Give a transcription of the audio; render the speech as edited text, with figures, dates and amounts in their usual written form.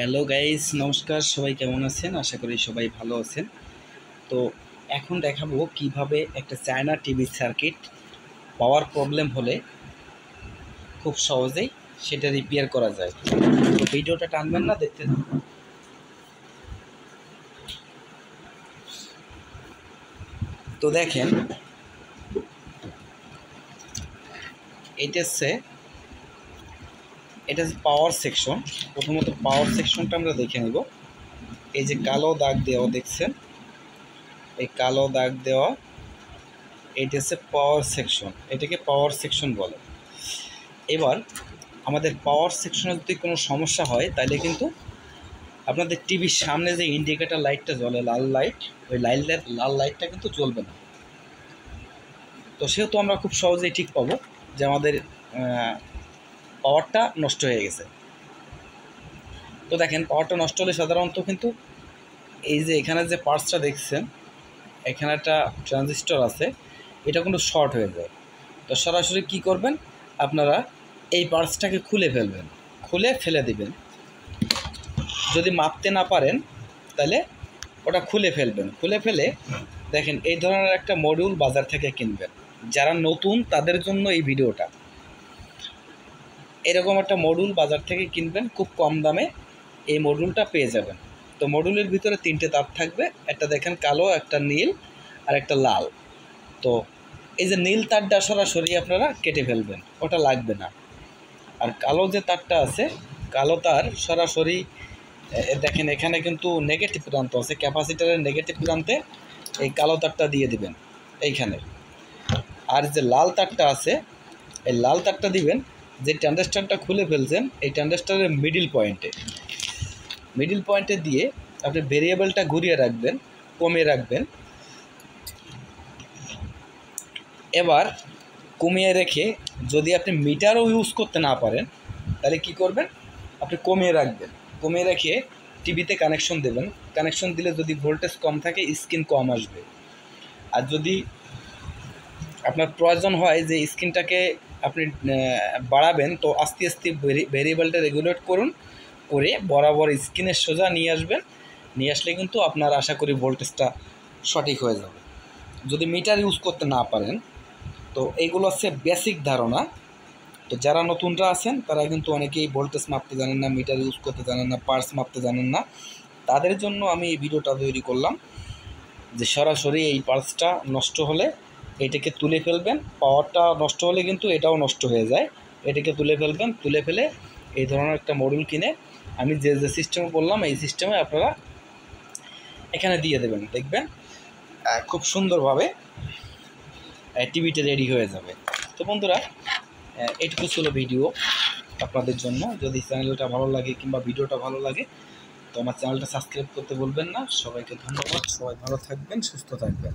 Hello guys, নমস্কার। সবাই কেমন আছেন? আশা করি সবাই ভালো আছেন। তো এখন দেখাবো কিভাবে একটা চায়না টিভি সার্কিট পাওয়ার প্রবলেম হলে খুব সহজেই সেটা রিপেয়ার করা যায়। তো ভিডিওটা টানবেন না, দেখতে থাকুন। তো দেখেন, এটা হচ্ছে পাওয়ার সেকশন। প্রথমত পাওয়ার সেকশনটা আমরা দেখে নেব। এই যে কালো দাগ দেওয়া দেখছেন, এই কালো দাগ দেওয়া এটা হচ্ছে পাওয়ার সেকশন। এটাকে পাওয়ার সেকশন বলে। এবার আমাদের পাওয়ার সেকশনে যদি কোনো সমস্যা হয় তাহলে কিন্তু আপনাদের টিভির সামনে যে ইন্ডিকেটর লাইটটা জ্বলে, লাল লাইট, ওই লাল লাইটটা কিন্তু জ্বলবে না। তো সেহেতু আমরা খুব সহজেই ঠিক পাবো যে আমাদের পাওয়ারটা নষ্ট হয়ে গেছে। তো দেখেন, পাওয়ারটা নষ্ট হলে সাধারণত কিন্তু এই যে এখানে যে পার্টসটা দেখছেন, এখানে একটা ট্রানজিস্টর আছে, এটা কিন্তু শর্ট হয়ে যায়। তো সরাসরি কি করবেন, আপনারা এই পার্টসটাকে খুলে ফেলবেন, খুলে ফেলে দিবেন। যদি মাপতে না পারেন তাহলে ওটা খুলে ফেলবেন। খুলে ফেলে দেখেন, এই ধরনের একটা মডিউল বাজার থেকে কিনবেন। যারা নতুন তাদের জন্য এই ভিডিওটা। এরকম একটা মডিউল বাজার থেকে কিনবেন, খুব কম দামে এই মডিউলটা পেয়ে যাবেন। তো মডিউলের ভিতরে 3টে তার থাকবে, একটা দেখেন কালো, একটা নীল আর একটা লাল। তো এই যে নীল তারটা সরাসরি আপনারা কেটে ফেলবেন, ওটা লাগবে না। আর কালো যে তারটা আছে, কালো তার সরাসরি দেখেন এখানে কিন্তু নেগেটিভ প্রান্ত আছে, ক্যাপাসিটারের নেগেটিভ প্রান্তে এই কালো তারটা দিয়ে দিবেন এইখানে। আর যে লাল তারটা আছে, এই লাল তারটা দিবেন যে ট্রানজিস্টরটা খুলে ফেলছেন, এই ট্রানজিস্টরের মিডিল পয়েন্টে দিয়ে আপনি ভেরিয়েবলটা ঘুরিয়ে রাখবেন, কমিয়ে রাখবেন। এবার কমিয়ে রেখে যদি আপনি মিটারও ইউজ করতে না পারেন তাহলে কি করবেন, আপনি কমিয়ে রাখবেন। কমিয়ে রেখে টিভিতে কানেকশন দেবেন। কানেকশন দিলে যদি ভোল্টেজ কম থাকে স্ক্রিন কম আসবে। আর যদি আপনার প্রয়োজন হয় যে স্ক্রিনটাকে আপনি বাড়াবেন, তো আস্তে আস্তে ভেরিয়েবলটা রেগুলেট করুন, করে বরাবর স্ক্রিনের সোজা নিয়ে আসবেন। নিয়ে আসলে কিন্তু আপনার আশা করি ভোল্টেজটা সঠিক হয়ে যাবে। যদি মিটার ইউজ করতে না পারেন, তো এইগুলো হচ্ছে বেসিক ধারণা। তো যারা নতুনরা আছেন তারা কিন্তু অনেকেই ভোল্টেজ মাপতে জানেন না, মিটার ইউজ করতে জানেন না, পার্টস মাপতে জানেন না। তাদের জন্য আমি এই ভিডিওটা তৈরি করলাম যে সরাসরি এই পার্টসটা নষ্ট হলে এটাকে তুলে ফেলবেন। পাওয়ারটা নষ্ট হলে কিন্তু এটাও নষ্ট হয়ে যায়। এটাকে তুলে ফেলবেন, তুলে ফেলে এই ধরনের একটা মডিউল কিনে আমি যে সিস্টেমে বললাম এই সিস্টেমে আপনারা এখানে দিয়ে দেবেন। দেখবেন খুব সুন্দরভাবে টিভিটা রেডি হয়ে যাবে। তো বন্ধুরা, এইটুকু ছিল ভিডিও আপনাদের জন্য। যদি চ্যানেলটা ভালো লাগে কিংবা ভিডিওটা ভালো লাগে তো আমার চ্যানেলটা সাবস্ক্রাইব করতে বলবেন না। সবাইকে ধন্যবাদ। সবাই ভালো থাকবেন, সুস্থ থাকবেন।